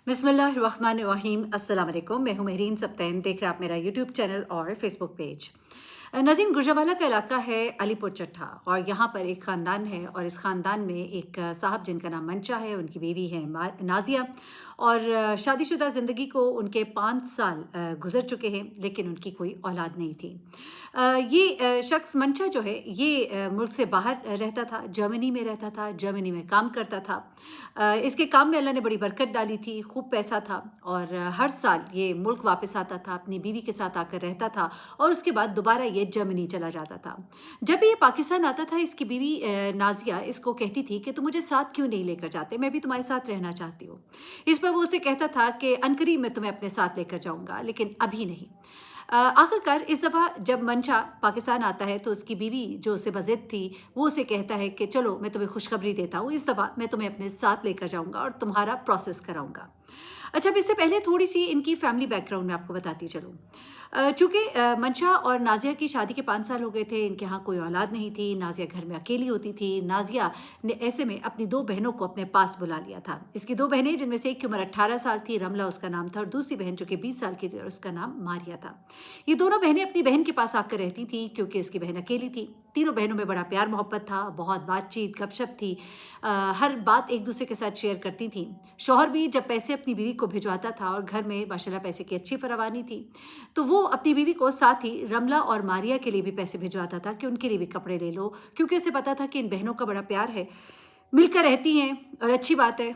बिस्मिल्लाहिर्रहमानिर्रहीम। अस्सलाम वालेकुम। मैं हूं मेहरीन सब्तैन। देख रहे हैं आप मेरा यूट्यूब चैनल और फेसबुक पेज। नाज़रीन, गुजरांवाला का इलाका है अलीपुर चट्टा और यहाँ पर एक ख़ानदान है और इस ख़ानदान में एक साहब जिनका नाम मंशा है, उनकी बीवी है नाज़िया और शादीशुदा ज़िंदगी को उनके 5 साल गुज़र चुके हैं, लेकिन उनकी कोई औलाद नहीं थी। ये शख्स मंशा जो है ये मुल्क से बाहर रहता था, जर्मनी में रहता था, जर्मनी में काम करता था। इसके काम में अल्लाह ने बड़ी बरकत डाली थी, खूब पैसा था और हर साल ये मुल्क वापस आता था, अपनी बीवी के साथ आकर रहता था और उसके बाद दोबारा ये जर्मनी चला जाता था। जब भी ये पाकिस्तान आता था, इसकी बीवी नाज़िया इसको कहती थी कि तुम मुझे साथ क्यों नहीं लेकर जाते, मैं भी तुम्हारे साथ रहना चाहती हूँ। इस पर वो उसे कहता था कि अनकरीब मैं तुम्हें अपने साथ लेकर जाऊँगा, लेकिन अभी नहीं। आखिरकार इस दफ़ा जब मंशा पाकिस्तान आता है तो उसकी बीवी जो उसे बज़िद थी, वो उसे कहता है कि चलो मैं तुम्हें खुशखबरी देता हूँ, इस दफ़ा मैं तुम्हें अपने साथ लेकर जाऊँगा और तुम्हारा प्रोसेस कराऊँगा। अच्छा, अब इससे पहले थोड़ी-सी इनकी फैमिली बैकग्राउंड मैं आपको बताती चलूँ। चूँकि मंशा और नाज़िया की शादी के 5 साल हो गए थे, इनके यहाँ कोई औलाद नहीं थी, नाज़िया घर में अकेली होती थी। नाज़िया ने ऐसे में अपनी 2 बहनों को अपने पास बुला लिया था। इसकी 2 बहनें, जिनमें से एक की उम्र 18 साल थी, रमला उसका नाम था, और दूसरी बहन जो कि 20 साल की थी और उसका नाम मारिया था। ये दोनों बहनें अपनी बहन के पास आकर रहती थीं क्योंकि इसकी बहन अकेली थी। तीनों बहनों में बड़ा प्यार मोहब्बत था, बहुत बातचीत, गपशप थी। हर बात एक-दूसरे के साथ शेयर करती थीं। शौहर भी जब पैसे अपनी बीवी को भिजवाता था और घर में माशाल्लाह पैसे की अच्छी फरावानी थी, तो वो अपनी बीवी को साथ ही रमला और मारिया के लिए भी पैसे भिजवाता था कि उनके लिए भी कपड़े ले लो, क्योंकि उसे पता था कि इन बहनों का बड़ा प्यार है, मिलकर रहती हैं और अच्छी बात है।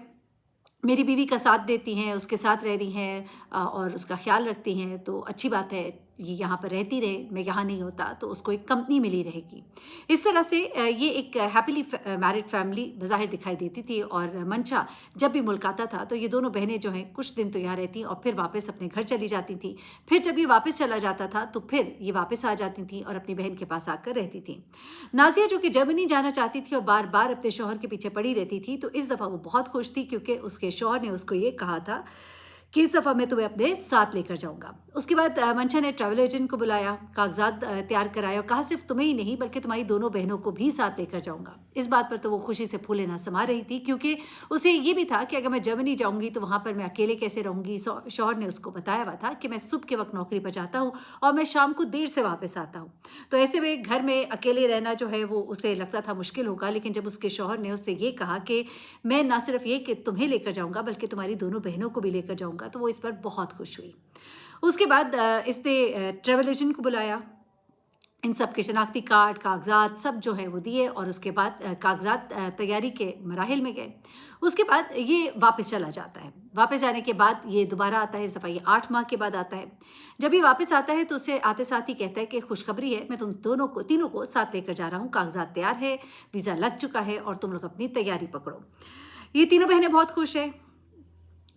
मेरी बीवी का साथ देती हैं, उसके साथ रह रही हैं और उसका ख़्याल रखती हैं, तो अच्छी बात है, ये यहाँ पर रहती रहे, मैं यहाँ नहीं होता तो उसको एक कंपनी मिली रहेगी। इस तरह से ये एक हैपीली मैरिड फैमिली बज़ाहिर दिखाई देती थी और मंशा जब भी मुल्क आता था तो ये दोनों बहनें जो हैं कुछ दिन तो यहाँ रहती और फिर वापस अपने घर चली जाती थीं। फिर जब ये वापस चला जाता था तो फिर ये वापस आ जाती थीं और अपनी बहन के पास आकर रहती थीं। नाज़िया जो कि जर्मनी जाना चाहती थी और बार-बार अपने शौहर के पीछे पड़ी रहती थी, तो इस दफ़ा वो बहुत खुश थी क्योंकि उसके शौहर ने उसको ये कहा था कि इस दफ़ा मैं तुम्हें अपने साथ लेकर जाऊँगा। उसके बाद मंशा ने ट्रैवल एजेंट को बुलाया, कागज़ात तैयार कराए और कहा सिर्फ़ तुम्हें ही नहीं बल्कि तुम्हारी दोनों बहनों को भी साथ लेकर जाऊँगा। इस बात पर तो वो खुशी से फूले ना समा रही थी क्योंकि उसे ये भी था कि अगर मैं जर्मनी जाऊँगी तो वहाँ पर मैं अकेले कैसे रहूँगी। शौहर ने उसको बताया हुआ था कि मैं सुबह के वक़्त नौकरी पर जाता हूँ और मैं शाम को देर से वापस आता हूँ। तो ऐसे में घर में अकेले रहना जो है वो उसे लगता था मुश्किल होगा, लेकिन जब उसके शौहर ने उससे ये कहा कि मैं ना सिर्फ ये कि तुम्हें लेकर जाऊँगा बल्कि तुम्हारी दोनों बहनों को भी लेकर जाऊँगा, तो वो इस पर बहुत खुश हुई। उसके बाद इसने ट्रैवल एजेंट को बुलाया, इन सब के शनाख्ती कार्ड, कागज़ात सब जो है वो दिए और उसके बाद कागज़ात तैयारी के मराहिल में गए। उसके बाद ये वापस चला जाता है। वापस जाने के बाद ये दोबारा आता है, इस दफ़ा ये 8 माह के बाद आता है। जब ये वापस आता है तो उसे आते साथ ही कहता है कि खुशखबरी है, मैं तुम दोनों को तीनों को साथ लेकर जा रहा हूँ, कागज़ात तैयार है, वीज़ा लग चुका है और तुम लोग अपनी तैयारी पकड़ो। ये तीनों बहनें बहुत खुश हैं।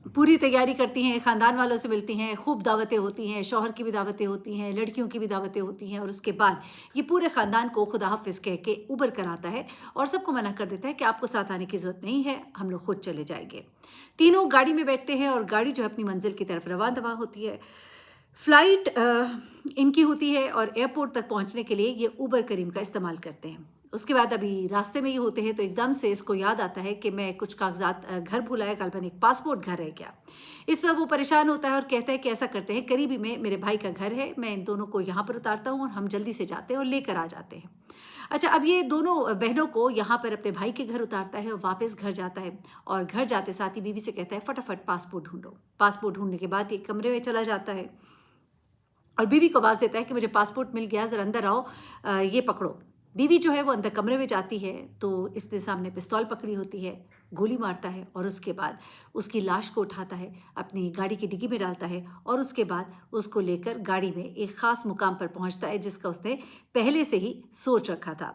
पूरी तैयारी करती हैं, ख़ानदान वालों से मिलती हैं, खूब दावतें होती हैं, शौहर की भी दावतें होती हैं, लड़कियों की भी दावतें होती हैं और उसके बाद ये पूरे ख़ानदान को खुदा हाफ़िज़ कह के ऊबर कर आता है और सबको मना कर देता है कि आपको साथ आने की ज़रूरत नहीं है, हम लोग खुद चले जाएँगे। तीनों गाड़ी में बैठते हैं और गाड़ी जो है अपनी मंज़िल की तरफ रवाना होती है। फ़्लाइट इनकी होती है और एयरपोर्ट तक पहुँचने के लिए ये उबर करीम का इस्तेमाल करते हैं। उसके बाद अभी रास्ते में ही होते हैं तो एकदम से इसको याद आता है कि मैं कुछ कागज़ात घर भूल आया, काल्पनिक पासपोर्ट घर रह गया। इस पर वो परेशान होता है और कहता है कि ऐसा करते हैं, करीब ही में मेरे भाई का घर है, मैं इन दोनों को यहाँ पर उतारता हूँ और हम जल्दी से जाते हैं और लेकर आ जाते हैं। अच्छा, अब ये दोनों बहनों को यहाँ पर अपने भाई के घर उतारता है और वापस घर जाता है और घर जाते साथ ही बीवी से कहता है फटाफट पासपोर्ट ढूँढो। पासपोर्ट ढूँढने के बाद ये कमरे में चला जाता है और बीवी को आवाज़ देता है कि मुझे पासपोर्ट मिल गया, ज़रा अंदर आओ, ये पकड़ो। बीवी जो है वो अंदर कमरे में जाती है तो इसने सामने पिस्तौल पकड़ी होती है, गोली मारता है और उसके बाद उसकी लाश को उठाता है, अपनी गाड़ी की डिग्गी में डालता है और उसके बाद उसको लेकर गाड़ी में एक ख़ास मुकाम पर पहुंचता है जिसका उसने पहले से ही सोच रखा था।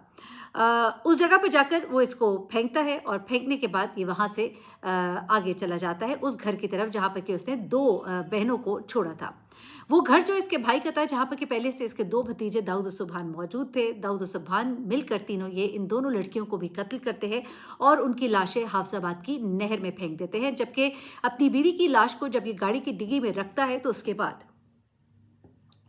उस जगह पर जाकर वो इसको फेंकता है और फेंकने के बाद ये वहाँ से आगे चला जाता है उस घर की तरफ जहाँ पर कि उसने 2 बहनों को छोड़ा था। वो घर जो इसके भाई का था जहाँ पर कि पहले से इसके 2 भतीजे दाऊद और सुभान मौजूद थे। दाऊद और सुभान मिलकर तीनों ये इन दोनों लड़कियों को भी कत्ल करते हैं और उनकी लाशें हाफजाबाद की नहर में फेंक देते हैं, जबकि अपनी बीवी की लाश को जब ये गाड़ी की डिग्गी में रखता है तो उसके बाद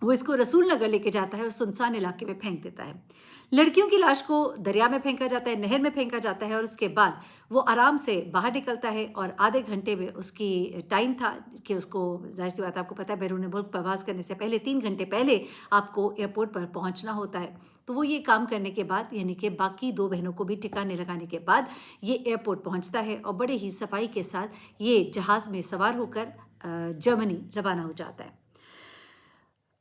वो इसको रसूल नगर लेके जाता है और सुनसान इलाके में फेंक देता है। लड़कियों की लाश को दरिया में फेंका जाता है, नहर में फेंका जाता है और उसके बाद वो आराम से बाहर निकलता है और आधे घंटे में उसकी टाइम था कि उसको, ज़ाहिर-सी बात है आपको पता है बैरून मुल्क प्रवास करने से पहले 3 घंटे पहले आपको एयरपोर्ट पर पहुंचना होता है। तो वो ये काम करने के बाद, यानी कि बाकी 2 बहनों को भी ठिकाने लगाने के बाद ये एयरपोर्ट पहुंचता है और बड़े ही सफाई के साथ ये जहाज़ में सवार होकर जर्मनी रवाना हो जाता है।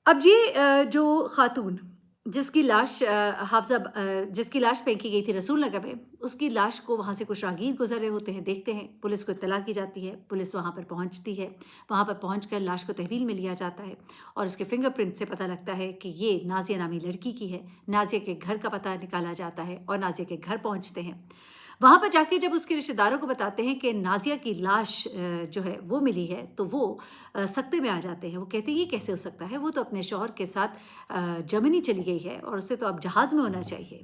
अब ये जो खातून जिसकी लाश जिसकी लाश फेंकी गई थी रसूल नगर में, उसकी लाश को वहाँ से कुछ राहगीर गुजर रहे होते हैं, देखते हैं, पुलिस को इत्तला की जाती है, पुलिस वहाँ पर पहुँचती है, वहाँ पर पहुँचकर लाश को तहवील में लिया जाता है और उसके फिंगरप्रिंट से पता लगता है कि ये नाज़िया नामी लड़की की है। नाज़िया के घर का पता निकाला जाता है और नाज़िया के घर पहुँचते हैं। वहाँ पर जाके जब उसके रिश्तेदारों को बताते हैं कि नाज़िया की लाश जो है वो मिली है, तो वो सकते में आ जाते हैं। वो कहते हैं ये कैसे हो सकता है, वो तो अपने शौहर के साथ जर्मनी चली गई है और उसे तो अब जहाज़ में होना चाहिए।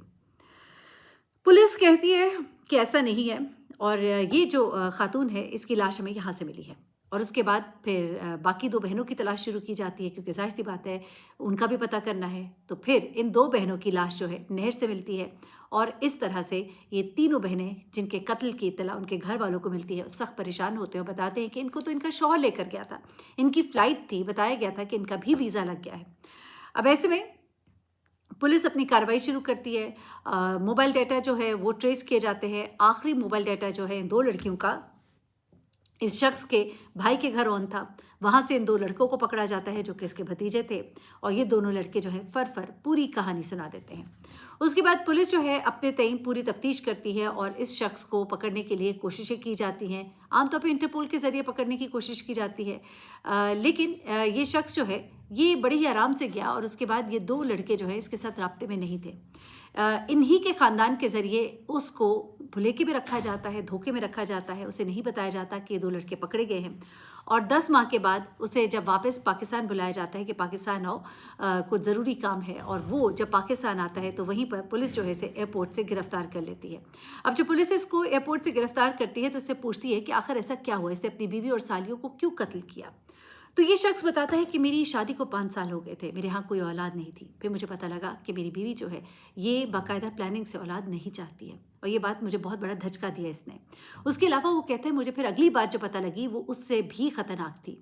पुलिस कहती है कि ऐसा नहीं है और ये जो खातून है इसकी लाश हमें यहाँ से मिली है। और उसके बाद फिर बाकी 2 बहनों की तलाश शुरू की जाती है, क्योंकि ज़ाहिर-सी बात है उनका भी पता करना है। तो फिर इन 2 बहनों की लाश जो है नहर से मिलती है और इस तरह से ये तीनों बहनें जिनके कत्ल की इत्तला उनके घर वालों को मिलती है, सख्त परेशान होते हैं और बताते हैं कि इनको तो इनका शौहर लेकर गया था। इनकी फ़्लाइट थी, बताया गया था कि इनका भी वीज़ा लग गया है। अब ऐसे में पुलिस अपनी कार्रवाई शुरू करती है। मोबाइल डाटा जो है वो ट्रेस किए जाते हैं। आखिरी मोबाइल डाटा जो है इन 2 लड़कियों का इस शख्स के भाई के घर ऑन था। वहाँ से इन 2 लड़कों को पकड़ा जाता है जो कि इसके भतीजे थे और ये दोनों लड़के जो हैं फर पूरी कहानी सुना देते हैं। उसके बाद पुलिस जो है अपने तईं पूरी तफ्तीश करती है और इस शख्स को पकड़ने के लिए कोशिशें की जाती हैं। आमतौर पे इंटरपोल के ज़रिए पकड़ने की कोशिश की जाती है। लेकिन ये शख्स जो है ये बड़े ही आराम से गया और उसके बाद ये 2 लड़के जो है इसके साथ राब्ते में नहीं थे। इन्हीं के ख़ानदान के ज़रिए उसको भुलेखे में रखा जाता है, धोखे में रखा जाता है। उसे नहीं बताया जाता कि ये 2 लड़के पकड़े गए हैं और 10 माह के बाद उसे जब वापस पाकिस्तान बुलाया जाता है कि पाकिस्तान आओ, कुछ ज़रूरी काम है, और वो जब पाकिस्तान आता है तो वहीं पर पुलिस जो है इसे एयरपोर्ट से गिरफ़्तार कर लेती है। अब जब पुलिस इसको एयरपोर्ट से गिरफ़्तार करती है तो इससे पूछती है कि आखिर ऐसा क्या हुआ, इसने अपनी बीवी और सालियों को क्यों कत्ल किया? तो ये शख्स बताता है कि मेरी शादी को 5 साल हो गए थे, मेरे यहाँ कोई औलाद नहीं थी। फिर मुझे पता लगा कि मेरी बीवी जो है ये बाकायदा प्लानिंग से औलाद नहीं चाहती है और ये बात मुझे बहुत बड़ा धचका दिया इसने। उसके अलावा वो कहते हैं मुझे फिर अगली बात जो पता लगी वो उससे भी ख़तरनाक थी।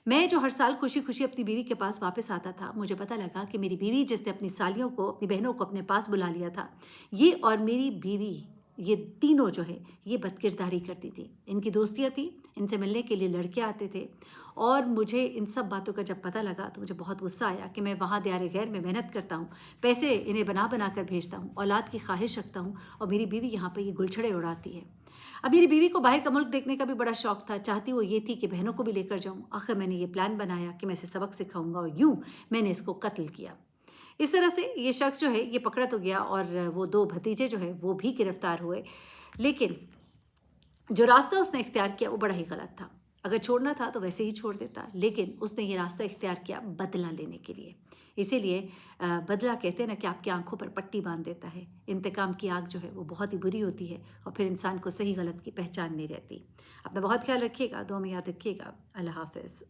मैं जो हर साल खुशी-खुशी अपनी बीवी के पास वापस आता था, मुझे पता लगा कि मेरी बीवी जिसने अपनी सालियों को, अपनी बहनों को अपने पास बुला लिया था, ये और मेरी बीवी, ये तीनों जो है ये बदकिरदारी करती थी। इनकी दोस्तियाँ थी, इनसे मिलने के लिए लड़के आते थे और मुझे इन सब बातों का जब पता लगा तो मुझे बहुत गुस्सा आया कि मैं वहाँ दियारे गैर में मेहनत करता हूँ, पैसे इन्हें बना कर भेजता हूँ, औलाद की ख्वाहिश रखता हूँ और मेरी बीवी यहाँ पे ये गुलछड़े उड़ाती है। अब मेरी बीवी को बाहर का मुल्क देखने का भी बड़ा शौक था, चाहती वो ये थी कि बहनों को भी लेकर जाऊँ। आखिर मैंने ये प्लान बनाया कि मैं इसे सबक सिखाऊंगा और यूँ मैंने इसको कत्ल किया। इस तरह से ये शख्स जो है ये पकड़ा तो गया और वो 2 भतीजे जो है वो भी गिरफ्तार हुए। लेकिन जो रास्ता उसने इख्तियार किया वो बड़ा ही गलत था। अगर छोड़ना था तो वैसे ही छोड़ देता, लेकिन उसने ये रास्ता इख्तियार किया बदला लेने के लिए। इसीलिए बदला कहते हैं ना कि आपकी आँखों पर पट्टी बाँध देता है। इंतकाम की आग जो है वो बहुत ही बुरी होती है और फिर इंसान को सही गलत की पहचान नहीं रहती। अपना बहुत ख्याल रखिएगा, दुआ में याद रखिएगा। अल्लाह हाफ़िज़।